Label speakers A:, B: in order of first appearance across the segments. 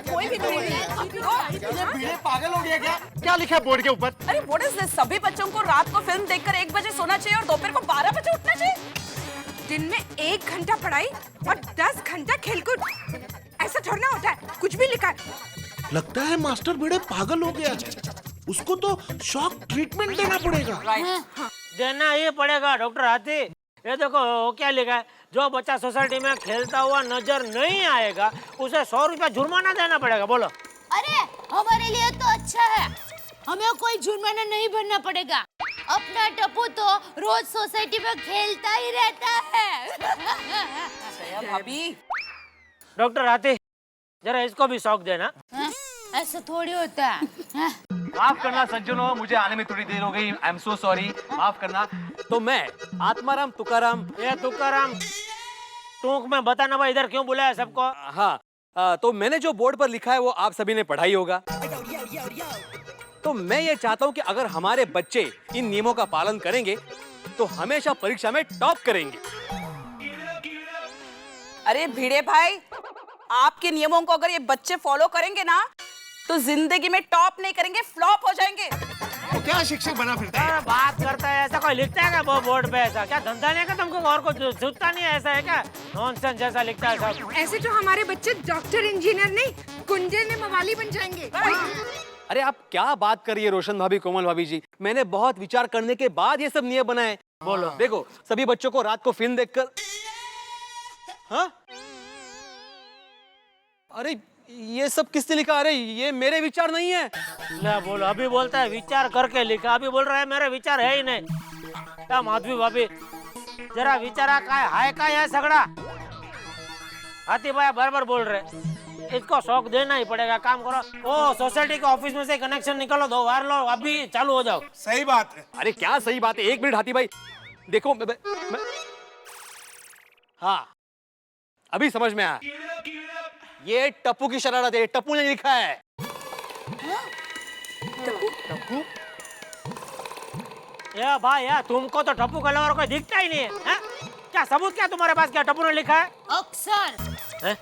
A: कोई भी नहीं।
B: ये भिड़े पागल हो गया क्या? क्या लिखा है बोर्ड के ऊपर?
A: अरे व्हाट इज दिस? सभी बच्चों को रात को फिल्म देखकर 1 बजे सोना चाहिए और दोपहर को 12 बजे उठना चाहिए।
C: दिन में 1 घंटा पढ़ाई और 10 घंटा खेलकूद, ऐसा थोड़ा होता है। कुछ भी लिखा है।
D: लगता है मास्टर भिड़े पागल हो गया। उसको तो शॉक ट्रीटमेंट देना पड़ेगा।
E: देना ही पड़ेगा डॉक्टर हाथी। ये देखो क्या लिखा है, जो बच्चा सोसाइटी में खेलता हुआ नजर नहीं आएगा उसे 100 रुपया जुर्माना देना पड़ेगा। बोलो।
F: अरे हमारे लिए तो अच्छा है, हमें कोई जुर्माना नहीं भरना पड़ेगा। अपना टप्पू तो रोज सोसाइटी में खेलता ही रहता है।
A: भाभी
E: डॉक्टर हाथी जरा इसको भी शौक देना।
F: ऐसा थोड़ी होता है।
G: माफ करना सज्जनों, मुझे आने में थोड़ी देर हो गई। आई एम सो सॉरी, माफ करना।
H: तो मैं आत्माराम तुकाराम।
E: ये तुकाराम टूक में बताना भाई इधर क्यों बुलाया सबको?
H: हाँ, तो मैंने जो बोर्ड पर लिखा है वो आप सभी ने पढ़ा ही होगा। तो मैं ये चाहता हूँ कि अगर हमारे बच्चे इन नियमों का पालन करेंगे तो हमेशा परीक्षा में टॉप करेंगे।
A: अरे भिड़े भाई, आपके नियमों को अगर ये बच्चे फॉलो करेंगे ना तो जिंदगी में टॉप नहीं करेंगे, फ्लॉप हो जाएंगे।
B: तो क्या शिक्षक बना फिरता है?
E: अरे बात करता है, ऐसा कोई लिखता है क्या वो बोर्ड पे? ऐसा क्या धंधा नहीं है क्या तुमको? और कुछ सूझता नहीं है? ऐसा है क्या? नॉनसेंस जैसा लिखता है सब।
C: ऐसे तो हमारे बच्चे डॉक्टर, इंजीनियर नहीं, कुंजे में मवाली बन जाएंगे।
H: अरे आप क्या बात कर रही है रोशन भाभी, कोमल भाभी जी? मैंने बहुत विचार करने के बाद ये सब नियम बनाए।
E: बोलो।
H: देखो, सभी बच्चों को रात को फिल्म देखकर, हाँ? अरे ये सब किसने लिखा? अरे ये मेरे विचार नहीं है।
E: ले बोलो, अभी बोलता है विचार करके लिखा, अभी बोल रहा है मेरे विचार है ही नहीं। क्या माधवी भाभी जरा विचारा काय हाय काय है सगड़ा। हाथी भाई बराबर बोल रहे, इसको शौक देना ही पड़ेगा। काम करो, ओ सोसाइटी के ऑफिस में से कनेक्शन निकालो, 2 वायर लो, अभी चालू हो जाओ।
B: सही बात है।
H: अरे क्या सही बात है? 1 मिनट हाथी भाई, देखो हाँ अभी समझ में आया। ये टप्पू की शरारत है, टप्पू ने लिखा है।
E: टप्पू? या भाई यार, तुमको तो टप्पू का अलावा कोई दिखता ही नहीं है, है? क्या सबूत क्या तुम्हारे पास? क्या टप्पू ने लिखा है?
F: अक्षर
E: है?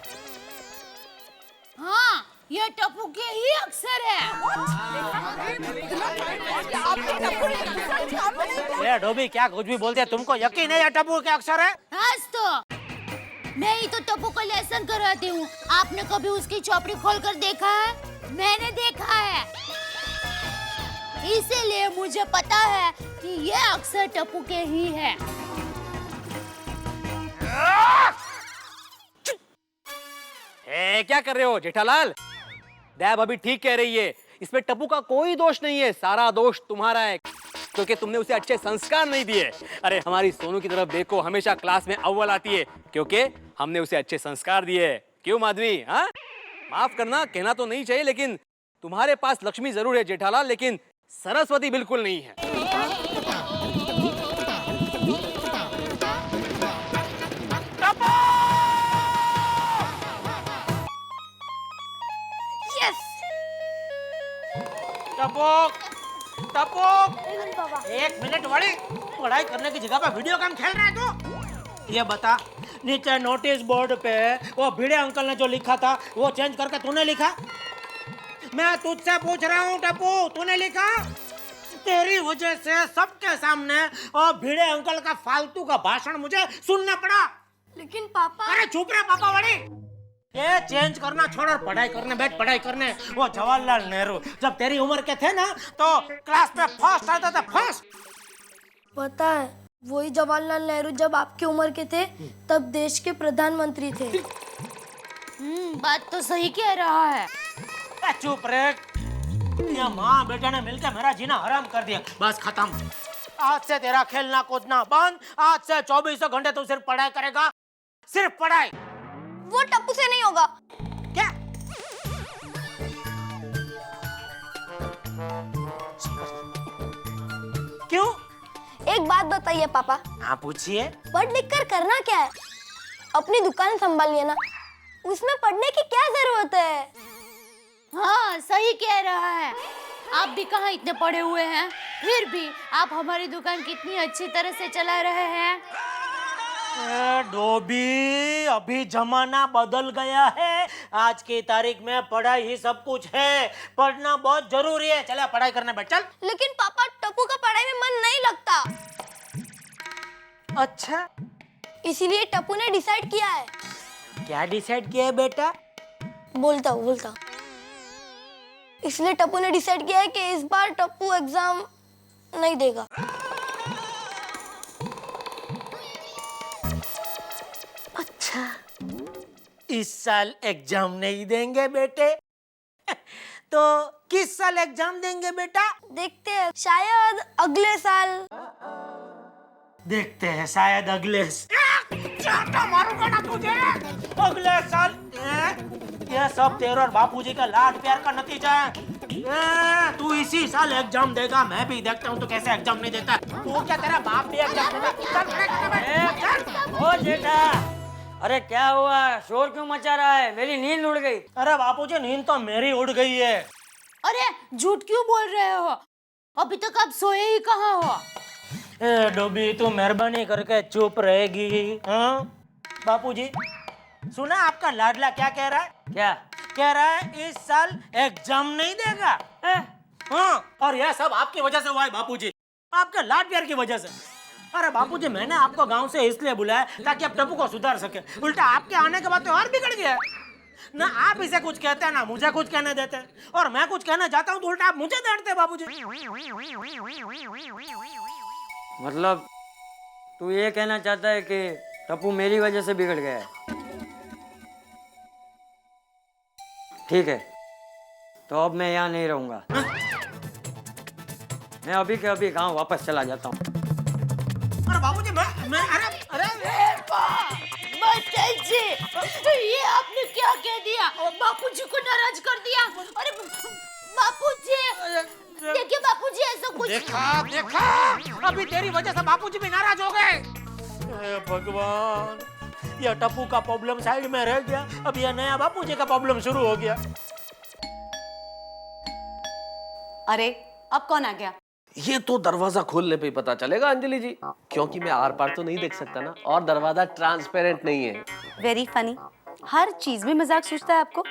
F: हाँ, ये टप्पू के ही अक्षर है।
E: ये डोबी क्या कुछ भी बोलते हैं, तुमको यकीन है ये टप्पू के अक्षर है?
F: हाँ तो मैं ही तो टप्पू को लेसन कराती हूँ। आपने कभी उसकी चौपड़ी खोलकर देखा है? मैंने देखा है, इसीलिए मुझे पता है कि ये अक्षर टप्पू के ही है।
H: क्या कर रहे हो जेठालाल? दैब अभी ठीक कह रही है, इसमें टप्पू का कोई दोष नहीं है, सारा दोष तुम्हारा है क्योंकि तुमने उसे अच्छे संस्कार नहीं दिए। अरे हमारी सोनू की तरफ देखो, हमेशा क्लास में अव्वल आती है क्योंकि हमने उसे अच्छे संस्कार दिए। क्यों माधवी? हाँ, माफ करना, कहना तो नहीं चाहिए, लेकिन तुम्हारे पास लक्ष्मी जरूर है जेठालाल, लेकिन सरस्वती बिल्कुल नहीं है।
E: टपोक, टपोक, 1 मिनट वाली पढ़ाई करने की जगह पे वीडियो गेम खेल रहा है तू? ये बता, नीचे नोटिस बोर्ड पे वो भिड़े अंकल ने जो लिखा था वो चेंज करके तूने लिखा? मैं तुझसे पूछ रहा हूँ टप्पू, तूने लिखा? तेरी वजह से सबके सामने वो भिड़े अंकल का फालतू का भाषण मुझे सुनना पड़ा।
F: लेकिन पापा।
E: अरे चुप रहे पापा वाली। ये चेंज करना छोड़ और पढ़ाई करने बैठ, पढ़ाई करने। वो जवाहरलाल नेहरू जब तेरी उम्र के थे ना तो क्लास में फर्स्ट आता था, फर्स्ट।
I: पता है, वही जवाहरलाल नेहरू जब आपकी उम्र के थे तब देश के प्रधानमंत्री थे।
F: बात तो सही कह रहा है।
E: चुप रहे। ये माँ बेटे ने मिलकर मेरा जीना हराम कर दिया। बस खत्म, आज से तेरा खेलना कूदना बंद। आज से 24 घंटे तू सिर्फ पढ़ाई करेगा, सिर्फ पढ़ाई।
I: वो टप्पू से नहीं होगा।
E: क्या? क्यों?
I: एक बात बताइए पापा।
E: हाँ पूछिए।
I: पढ़ लिख कर करना क्या है? अपनी दुकान संभालिए ना, उसमें पढ़ने की क्या जरूरत है?
F: हाँ सही कह रहा है। आप भी कहाँ इतने पढ़े हुए हैं, फिर भी आप हमारी दुकान कितनी अच्छी तरह से चला रहे हैं।
E: डोबी, अभी जमाना बदल गया है। आज की तारीख में पढ़ाई ही सब कुछ है। पढ़ना बहुत जरूरी है। चला पढ़ाई करने बैठ चल।
I: लेकिन पापा टप्पू का पढ़ाई में मन नहीं लगता,
E: अच्छा,
I: इसीलिए टप्पू ने डिसाइड किया है।
E: क्या डिसाइड किया है बेटा?
I: बोलता हूँ। इसलिए टप्पू ने डिसाइड किया है कि इस बार टप्पू एग्जाम नहीं देगा।
E: अच्छा, इस साल एग्जाम नहीं देंगे बेटे? तो किस साल एग्जाम देंगे बेटा?
I: देखते हैं, शायद अगले साल।
E: देखते हैं, शायद अगले चाटा मारूंगा ना तुझे। अगले साल ये सब तेरे और बापूजी का लाड प्यार का नतीजा है। तू इसी साल एग्जाम देगा। मैं भी देखता हूँ तो कैसे एग्जाम नहीं देता। तू क्या, तेरा बाप भी एग्जाम देगा?
J: ओ जेठा, अरे क्या हुआ? शोर क्यों मचा रहा है? मेरी नींद उड़ गई।
E: अरे बापूजी, नींद तो मेरी उड़ गई है।
F: अरे झूठ क्यों बोल रहे हो? अभी तक आप सोए ही कहाँ हो?
E: ए डोबी, तू मेहरबानी करके चुप रहेगी? हाँ बापूजी, सुना आपका लाडला क्या कह रहा है?
J: क्या
E: कह रहा है इस साल एग्जाम नहीं देगा। हाँ, और यह सब आपकी वजह से हुआ है बापूजी, आपके लाड प्यार की वजह से। अरे बापूजी, मैंने आपको गांव से इसलिए बुलाया ताकि आप टप्पू को सुधार सके। उल्टा आपके आने के बाद तो और बिगड़ गया। ना आप इसे कुछ कहते हैं ना मुझे कुछ कहने देते हैं, और मैं कुछ कहना चाहता हूँ तो उल्टा आप मुझे डांटते हैं बापूजी।
J: मतलब तू ये कहना चाहता है कि टप्पू मेरी वजह से बिगड़ गया है? ठीक है, तो अब मैं यहाँ नहीं रहूंगा। मैं अभी के अभी गांव वापस चला जाता हूँ।
E: अरे बाबूजी, मैं अरे
F: जी, ये आपने क्या कह दिया? बापूजी को नाराज कर दिया। अरे बापूजी, देखिए बापूजी, ऐसा कुछ
E: देखा, अभी तेरी वजह से बापूजी भी नाराज हो गए। भगवान, ये टप्पू का प्रॉब्लम साइड में रह गया, अब ये नया बापूजी का प्रॉब्लम शुरू हो गया।
A: अरे अब कौन आ गया?
K: ये तो दरवाजा खोलने पे ही पता चलेगा अंजलि जी, क्योंकि मैं आर पार तो नहीं देख सकता ना, और दरवाजा ट्रांसपेरेंट नहीं है।
A: वेरी फनी, हर चीज में मजाक सोचता है आपको।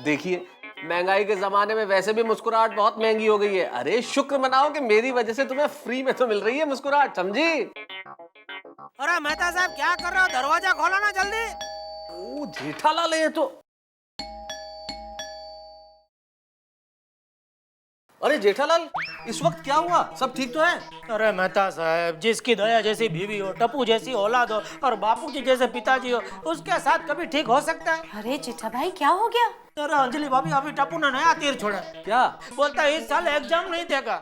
K: देखिए, महंगाई के जमाने में वैसे भी मुस्कुराहट बहुत महंगी हो गई है। अरे शुक्र मनाओ कि मेरी वजह से तुम्हें फ्री में तो मिल रही है मुस्कुराहट, समझी?
E: अरे मेहता साहब, क्या कर रहे हो? दरवाजा खोलो ना जल्दी।
K: ओ जेठालाल है तो। अरे जेठालाल, इस वक्त क्या हुआ? सब ठीक तो है?
E: अरे मेहता साहब, जिसकी दया जैसी बीवी हो, टप्पू जैसी औलाद हो और बापूजी जैसे पिताजी हो, उसके साथ कभी ठीक हो सकता है?
A: अरे जेठा भाई, क्या हो गया?
E: अरे अंजलि भाभी, अभी टप्पू ने नया तीर छोड़ा।
K: क्या
E: बोलता है इस साल एग्जाम नहीं देगा।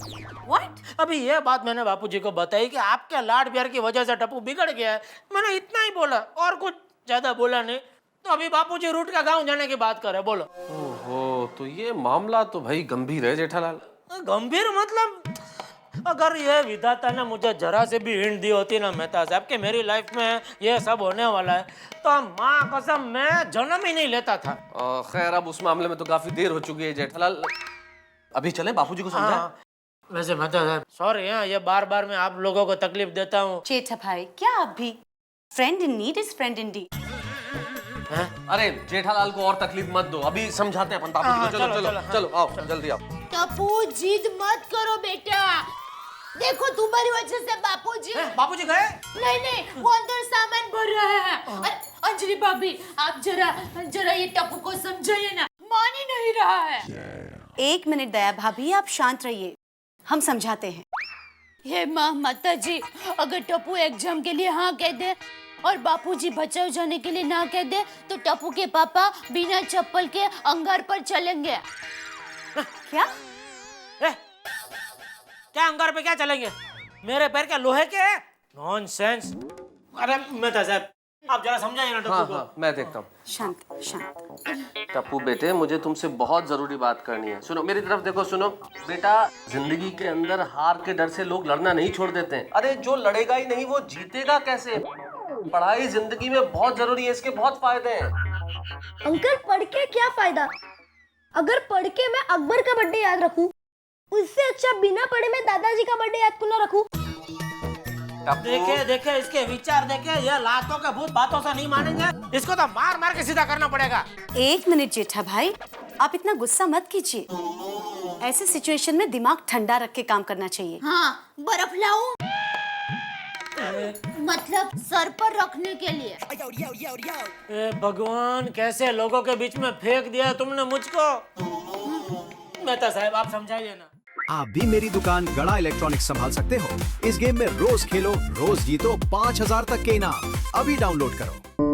A: What?
E: अभी ये बात मैंने बापूजी को बताई कि आपके लाड प्यार की वजह से टप्पू बिगड़ गया है। मैंने इतना ही बोला और कुछ ज्यादा बोला नहीं। तो अभी बापूजी रूट का गांव जाने की बात करे। बोलो।
K: ओहो, तो ये मामला तो भाई गंभीर है जेठालाल।
E: गंभीर मतलब, अगर ये विधाता ने मुझे जरा से भी हिंट दी होती ना मेहता साहब कि मेरी लाइफ में ये सब होने वाला है, तो माँ कसम मैं जन्म ही नहीं लेता था।
K: खैर, अब उस मामले में तो काफी देर हो चुकी है जेठालाल। अभी चलें, बापूजी को समझाएं।
E: हाँ, वैसे मेहता साहब सॉरी, ये बार बार मैं आप लोगों को तकलीफ देता हूँ।
A: जेठा भाई, क्या आप भी? Friend in need is friend in deed.
K: अरे जेठालाल को और तकलीफ मत दो, अभी समझाते हैं अपन बापूजी को। चलो चलो चलो, आओ जल्दी आओ।
F: टप्पू, जिद मत करो बेटा। देखो, तुम्हारी वजह से
E: बापूजी गए?
F: नहीं, वो अंदर सामान भर रहा है। अरे अंजलि भाभी, आप जरा ये टप्पू को समझाइए ना, मान ही नहीं रहा है।
A: एक मिनट दया भाभी, आप शांत रहिए, हम समझाते हैं।
F: हे माता जी, अगर टप्पू एग्जाम के लिए हाँ कह दे और बापूजी बचाव जाने के लिए ना कह दे, तो टप्पू के पापा बिना चप्पल के अंगार पर चलेंगे।
A: क्या?
E: क्या अंगार पे क्या चलेंगे? मेरे पैर क्या लोहे के? नॉनसेंस। अरे मेहता साहब, आप जरा समझाइए ना टप्पू को।
K: हाँ, मैं देखता हूँ।
A: शांत शांत।
K: टप्पू बेटे, मुझे तुमसे बहुत जरूरी बात करनी है। सुनो, मेरी तरफ देखो। सुनो बेटा, जिंदगी के अंदर हार के डर से लोग लड़ना नहीं छोड़ देते हैं। अरे जो लड़ेगा ही नहीं वो जीतेगा कैसे? पढ़ाई जिंदगी में बहुत जरूरी है, इसके बहुत फायदे हैं।
I: अंकल, पढ़ के क्या फायदा? अगर पढ़ के मैं अकबर का बर्थडे याद रखूं, उससे अच्छा बिना पढ़े मैं दादाजी का बर्थडे याद क्यों ना रखूं?
E: देखे देखे इसके विचार देखे, ये लातों के भूत बातों से नहीं मानेंगे, इसको तो मार मार के सीधा करना पड़ेगा।
L: एक मिनट जेठा भाई, आप इतना गुस्सा मत कीजिए। ऐसे सिचुएशन में दिमाग ठंडा रख के काम करना चाहिए।
F: हाँ, बर्फ लाऊं? मतलब सर पर रखने के लिए।
E: ए भगवान, कैसे लोगों के बीच में फेंक दिया तुमने मुझको। मेहता साहब आप समझाइए ना।
M: आप भी मेरी दुकान गड़ा इलेक्ट्रॉनिक्स संभाल सकते हो। इस गेम में रोज खेलो, रोज जीतो 5000 तक के इनाम। अभी डाउनलोड करो।